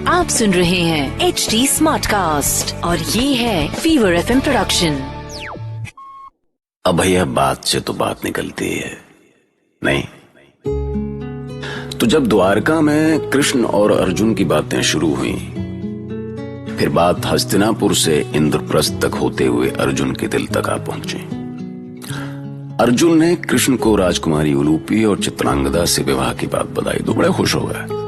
आप सुन रहे हैं HD स्मार्ट कास्ट और ये है फीवर FM प्रोडक्शन। अब भैया बात से तो बात निकलती है नहीं, तो जब द्वारका में कृष्ण और अर्जुन की बातें शुरू हुई, फिर बात हस्तिनापुर से इंद्रप्रस्थ तक होते हुए अर्जुन के दिल तक आ पहुंची। अर्जुन ने कृष्ण को राजकुमारी उलूपी और चित्रांगदा से विवाह की बात बताई तो बड़े खुश हो गए,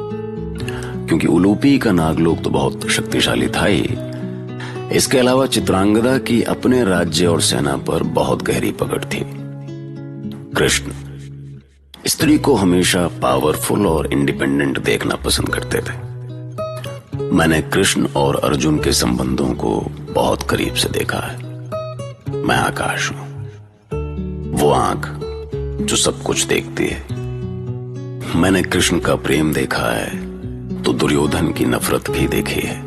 क्योंकि उलूपी का नागलोक तो बहुत शक्तिशाली था ही। इसके अलावा चित्रांगदा की अपने राज्य और सेना पर बहुत गहरी पकड़ थी। कृष्ण स्त्री को हमेशा पावरफुल और इंडिपेंडेंट देखना पसंद करते थे। मैंने कृष्ण और अर्जुन के संबंधों को बहुत करीब से देखा है। मैं आकाश हूं, वो आंख जो सब कुछ देखती है। मैंने कृष्ण का प्रेम देखा है तो दुर्योधन की नफरत भी देखी है।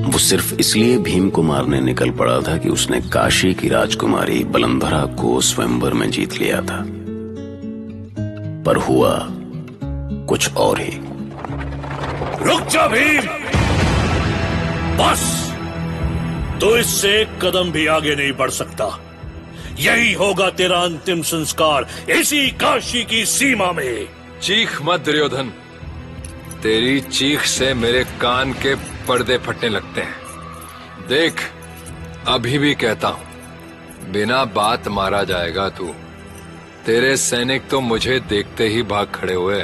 वो सिर्फ इसलिए भीम को मारने निकल पड़ा था कि उसने काशी की राजकुमारी बलंधरा को स्वयंवर में जीत लिया था, पर हुआ कुछ और ही। रुक जा भीम, बस तू इससे एक कदम भी आगे नहीं बढ़ सकता। यही होगा तेरा अंतिम संस्कार इसी काशी की सीमा में। चीख मत दुर्योधन, तेरी चीख से मेरे कान के पर्दे फटने लगते हैं। देख, अभी भी कहता हूं, बिना बात मारा जाएगा तू। तेरे सैनिक तो मुझे देखते ही भाग खड़े हुए।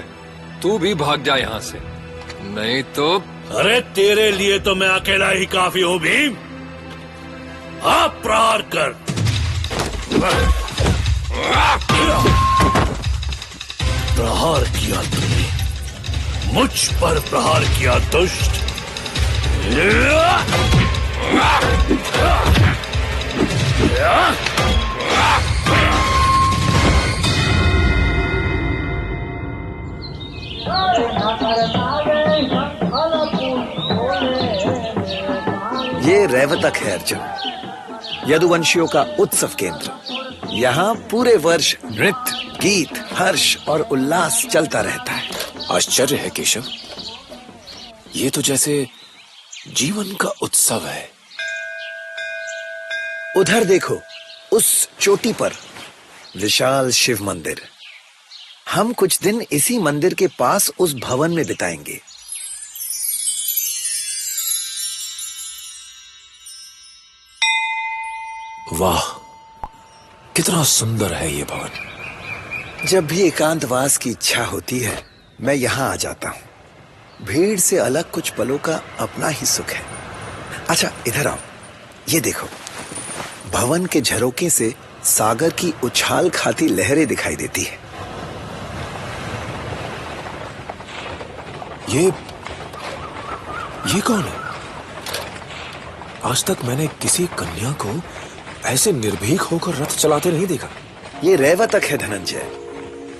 तू भी भाग जा यहां से, नहीं तो। अरे तेरे लिए तो मैं अकेला ही काफी हूं भीम। आप प्रहार कर। प्रहार किया तूने, मुझ पर प्रहार किया दुष्ट। ये रैवतक है अर्जुन, यदुवंशियों का उत्सव केंद्र। यहाँ पूरे वर्ष नृत्य, गीत, हर्ष और उल्लास चलता रहता है। आश्चर्य है केशव, ये तो जैसे जीवन का उत्सव है। उधर देखो, उस चोटी पर विशाल शिव मंदिर। हम कुछ दिन इसी मंदिर के पास उस भवन में बिताएंगे। वाह, कितना सुंदर है ये भवन। जब भी एकांतवास की इच्छा होती है, मैं यहाँ आ जाता हूँ। भीड़ से अलग कुछ पलों का अपना ही सुख है। अच्छा, इधर आओ, ये देखो, भवन के झरोके से सागर की उछाल खाती लहरें दिखाई देती है। ये कौन है? आज तक मैंने किसी कन्या को ऐसे निर्भीक होकर रथ चलाते नहीं देखा। ये रैवतक है धनंजय,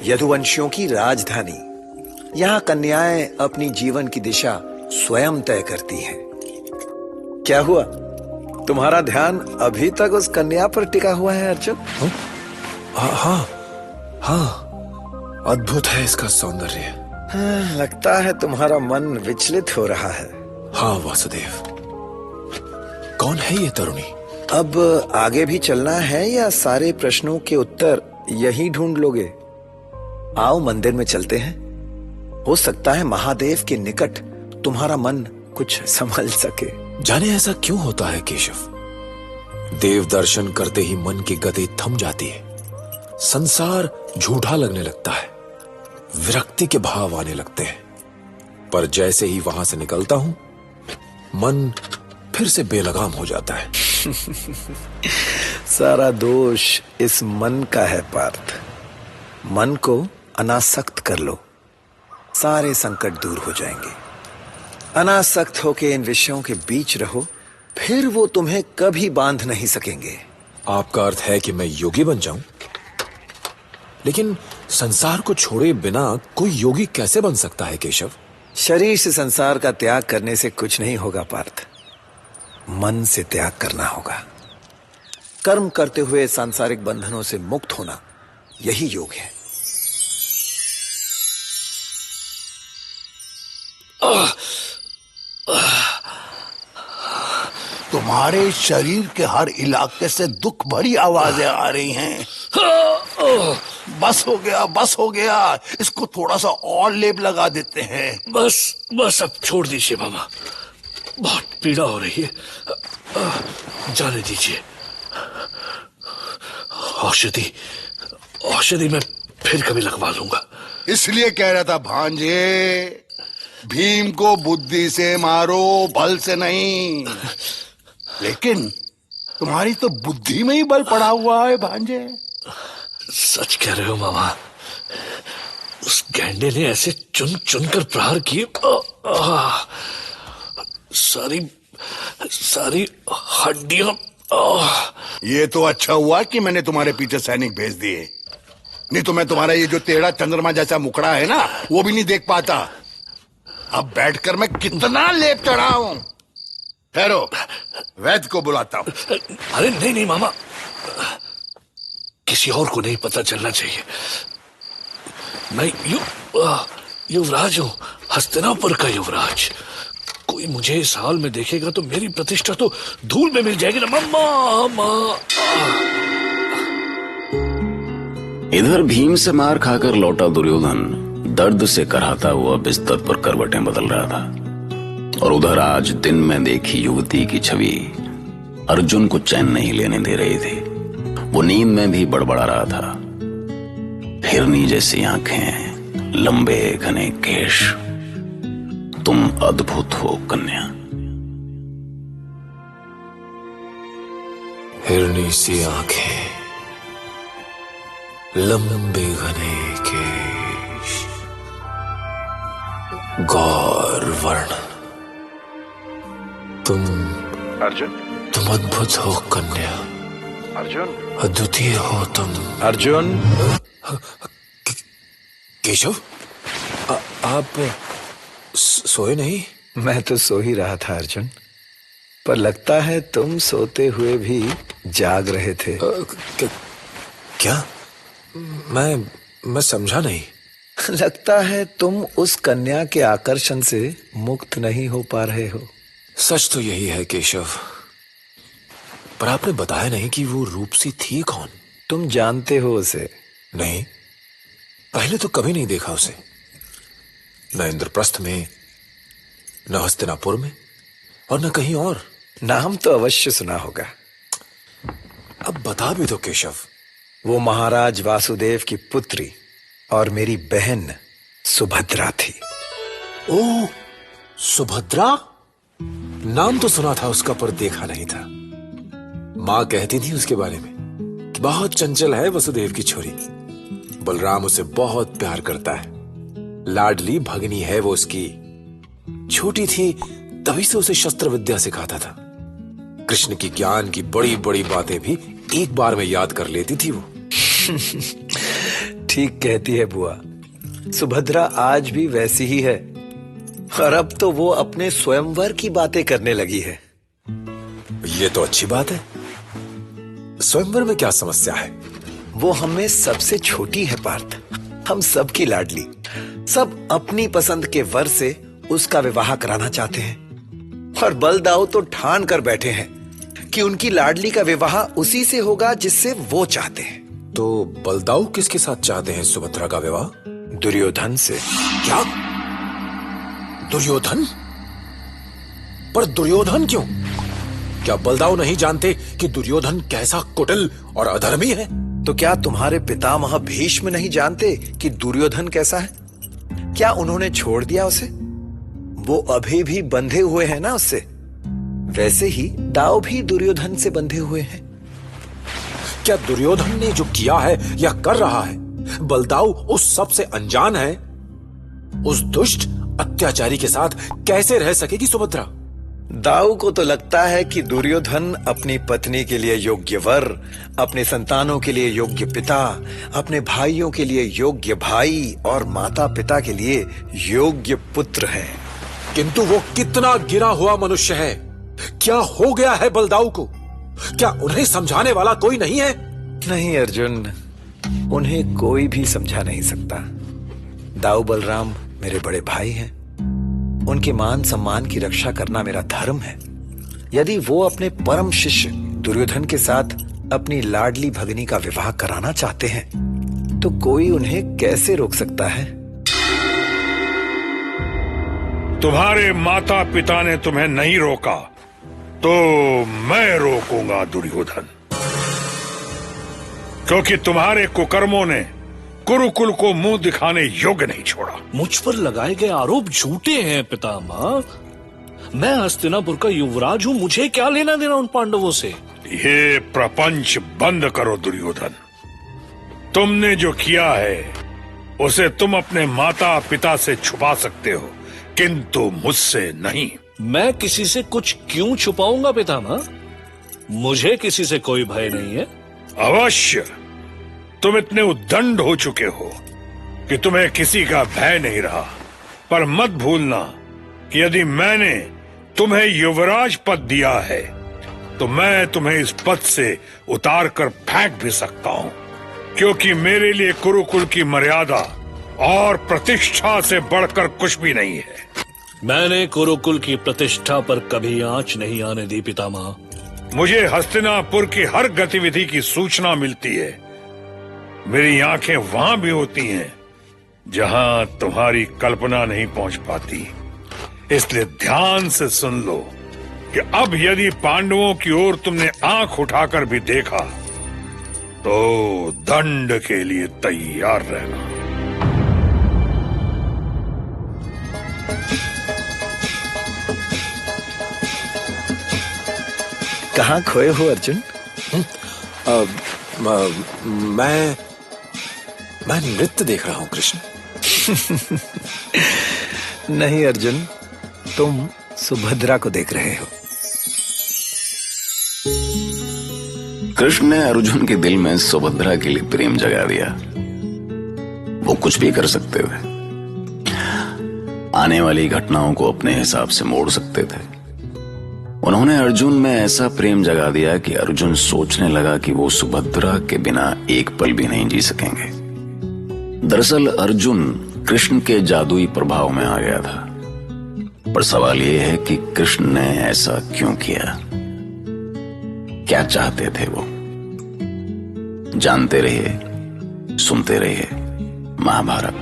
यदुवंशियों की राजधानी। यहाँ कन्याएं अपनी जीवन की दिशा स्वयं तय करती हैं। क्या हुआ, तुम्हारा ध्यान अभी तक उस कन्या पर टिका हुआ है अर्जुन? हाँ, अद्भुत है इसका सौंदर्य। लगता है तुम्हारा मन विचलित हो रहा है। हाँ वासुदेव, कौन है ये तरुणी? अब आगे भी चलना है या सारे प्रश्नों के उत्तर यही ढूंढ लोगे? आओ मंदिर में चलते हैं। हो सकता है महादेव के निकट तुम्हारा मन कुछ संभल सके। जाने ऐसा क्यों होता है केशव? देव दर्शन करते ही मन की गति थम जाती है, संसार झूठा लगने लगता है, विरक्ति के भाव आने लगते हैं। पर जैसे ही वहां से निकलता हूं, मन फिर से बेलगाम हो जाता है। सारा दोष इस मन का है पार्थ। मन को अनासक्त कर लो, सारे संकट दूर हो जाएंगे। अनासक्त होके इन विषयों के बीच रहो, फिर वो तुम्हें कभी बांध नहीं सकेंगे। आपका अर्थ है कि मैं योगी बन जाऊं? लेकिन संसार को छोड़े बिना कोई योगी कैसे बन सकता है केशव? शरीर से संसार का त्याग करने से कुछ नहीं होगा पार्थ, मन से त्याग करना होगा। कर्म करते हुए सांसारिक बंधनों से मुक्त होना, यही योग है। तुम्हारे शरीर के हर इलाके से दुख भरी आवाजें आ रही हैं। बस हो गया, बस हो गया, इसको थोड़ा सा और लेप लगा देते हैं। बस अब छोड़ दीजिए मामा, बहुत पीड़ा हो रही है, जाने दीजिए। औषधि मैं फिर कभी लगवा लूंगा। इसलिए कह रहा था भांजे, भीम को बुद्धि से मारो, बल से नहीं। लेकिन तुम्हारी तो बुद्धि में ही बल पड़ा हुआ है भांजे। सच कह रहे हो मामा, उस गैंडे ने ऐसे चुन चुन कर प्रहार किए, सारी हड्डियां। ये तो अच्छा हुआ कि मैंने तुम्हारे पीछे सैनिक भेज दिए, नहीं तो मैं तुम्हारा ये जो टेढ़ा चंद्रमा जैसा मुखड़ा है ना, वो भी नहीं देख पाता। अब बैठकर मैं कितना लेप चढ़ाऊं। ठहरो, वैद्य को बुलाता हूं। अरे नहीं मामा, किसी और को नहीं पता चलना चाहिए। मैं युवराज हूं, हस्तिनापुर का युवराज। कोई मुझे इस हाल में देखेगा तो मेरी प्रतिष्ठा तो धूल में मिल जाएगी ना। मम्मा। इधर भीम से मार खाकर लौटा दुर्योधन दर्द से कराहता हुआ बिस्तर पर करवटें बदल रहा था, और उधर आज दिन में देखी युवती की छवि अर्जुन को चैन नहीं लेने दे रही थी। वो नींद में भी बड़बड़ा रहा था। हिरनी जैसी आंखें, लंबे घने केश, तुम अद्भुत हो कन्या। हिरनी सी आंखें, लंबे घने केश, गौर वर्ण, तुम अद्भुत हो कन्या। अर्जुन, अद्वितीय हो तुम। अर्जुन। केशव, आप सोए नहीं? मैं तो सो ही रहा था अर्जुन, पर लगता है तुम सोते हुए भी जाग रहे थे। क्या? मैं समझा नहीं। लगता है तुम उस कन्या के आकर्षण से मुक्त नहीं हो पा रहे हो। सच तो यही है केशव, पर आपने बताया नहीं कि वो रूपसी थी कौन। तुम जानते हो उसे? नहीं, पहले तो कभी नहीं देखा उसे, न इंद्रप्रस्थ में, न हस्तिनापुर में, और न कहीं और। नाम तो अवश्य सुना होगा। अब बता भी दो केशव। वो महाराज वासुदेव की पुत्री और मेरी बहन सुभद्रा थी। ओ, सुभद्रा? नाम तो सुना था उसका, पर देखा नहीं था। मां कहती थी उसके बारे में कि बहुत चंचल है वसुदेव की छोरी। बलराम उसे बहुत प्यार करता है, लाडली भगनी है वो उसकी। छोटी थी तभी से उसे शस्त्र विद्या सिखाता था। कृष्ण की ज्ञान की बड़ी बड़ी बातें भी एक बार में याद कर लेती थी वो। ठीक कहती है बुआ, सुभद्रा आज भी वैसी ही है, और अब तो वो अपने स्वयंवर की बातें करने लगी है। ये तो अच्छी बात है। स्वयंवर में क्या समस्या है? वो हमें सबसे छोटी है पार्थ, हम सबकी लाडली। सब अपनी पसंद के वर से उसका विवाह कराना चाहते हैं, और बलदाऊ तो ठान कर बैठे हैं कि उनकी लाडली का विवाह उसी से होगा जिससे वो चाहते हैं। तो बलदाऊ किसके साथ चाहते हैं सुभद्रा का विवाह? दुर्योधन से। क्या? दुर्योधन? पर दुर्योधन क्यों? क्या बलदाऊ नहीं जानते कि दुर्योधन कैसा कुटिल और अधर्मी है? तो क्या तुम्हारे पितामह भीष्म नहीं जानते कि दुर्योधन कैसा है? क्या उन्होंने छोड़ दिया उसे? वो अभी भी बंधे हुए हैं ना उससे। वैसे ही दाऊ भी दुर्योधन से बंधे हुए हैं। क्या दुर्योधन ने जो किया है या कर रहा है, बलदाऊ उस सब से अनजान है? उस दुष्ट अत्याचारी के साथ कैसे रह सकेगी सुभद्रा? दाऊ को तो लगता है कि दुर्योधन अपनी पत्नी के लिए योग्य वर, अपने संतानों के लिए योग्य पिता, अपने भाइयों के लिए योग्य भाई और माता पिता के लिए योग्य पुत्र है। किंतु वो कितना गिरा हुआ मनुष्य है। क्या हो गया है बलदाऊ को? क्या उन्हें समझाने वाला कोई नहीं है? नहीं अर्जुन, उन्हें कोई भी समझा नहीं सकता। दाऊ बलराम मेरे बड़े भाई हैं। उनके मान सम्मान की रक्षा करना मेरा धर्म है। यदि वो अपने परम शिष्य दुर्योधन के साथ अपनी लाडली भगनी का विवाह कराना चाहते हैं तो कोई उन्हें कैसे रोक सकता है? तुम्हारे माता पिता ने तुम्हें नहीं रोका तो मैं रोकूंगा दुर्योधन, क्योंकि तुम्हारे कुकर्मों ने कुरुकुल को मुंह दिखाने योग्य नहीं छोड़ा। मुझ पर लगाए गए आरोप झूठे हैं पितामह। मैं हस्तिनापुर का युवराज हूं, मुझे क्या लेना देना उन पांडवों से? ये प्रपंच बंद करो दुर्योधन। तुमने जो किया है उसे तुम अपने माता पिता से छुपा सकते हो, किंतु मुझसे नहीं। मैं किसी से कुछ क्यों छुपाऊंगा पितामह? मुझे किसी से कोई भय नहीं है। अवश्य, तुम इतने उद्दंड हो चुके हो कि तुम्हें किसी का भय नहीं रहा। पर मत भूलना कि यदि मैंने तुम्हें युवराज पद दिया है तो मैं तुम्हें इस पद से उतार कर फेंक भी सकता हूं, क्योंकि मेरे लिए कुरुकुल की मर्यादा और प्रतिष्ठा से बढ़कर कुछ भी नहीं है। मैंने कुरुकुल की प्रतिष्ठा पर कभी आंच नहीं आने दी पितामह। मुझे हस्तिनापुर की हर गतिविधि की सूचना मिलती है। मेरी आंखें वहां भी होती हैं जहां तुम्हारी कल्पना नहीं पहुंच पाती। इसलिए ध्यान से सुन लो कि अब यदि पांडवों की ओर तुमने आंख उठाकर भी देखा तो दंड के लिए तैयार रहना। कहाँ खोए हो अर्जुन? मैं नृत्य देख रहा हूं कृष्ण। नहीं अर्जुन, तुम सुभद्रा को देख रहे हो। कृष्ण ने अर्जुन के दिल में सुभद्रा के लिए प्रेम जगा दिया। वो कुछ भी कर सकते थे, आने वाली घटनाओं को अपने हिसाब से मोड़ सकते थे। उन्होंने अर्जुन में ऐसा प्रेम जगा दिया कि अर्जुन सोचने लगा कि वो सुभद्रा के बिना एक पल भी नहीं जी सकेंगे। दरअसल अर्जुन कृष्ण के जादुई प्रभाव में आ गया था, पर सवाल ये है कि कृष्ण ने ऐसा क्यों किया? क्या चाहते थे वो? जानते रहिए, सुनते रहिए महाभारत।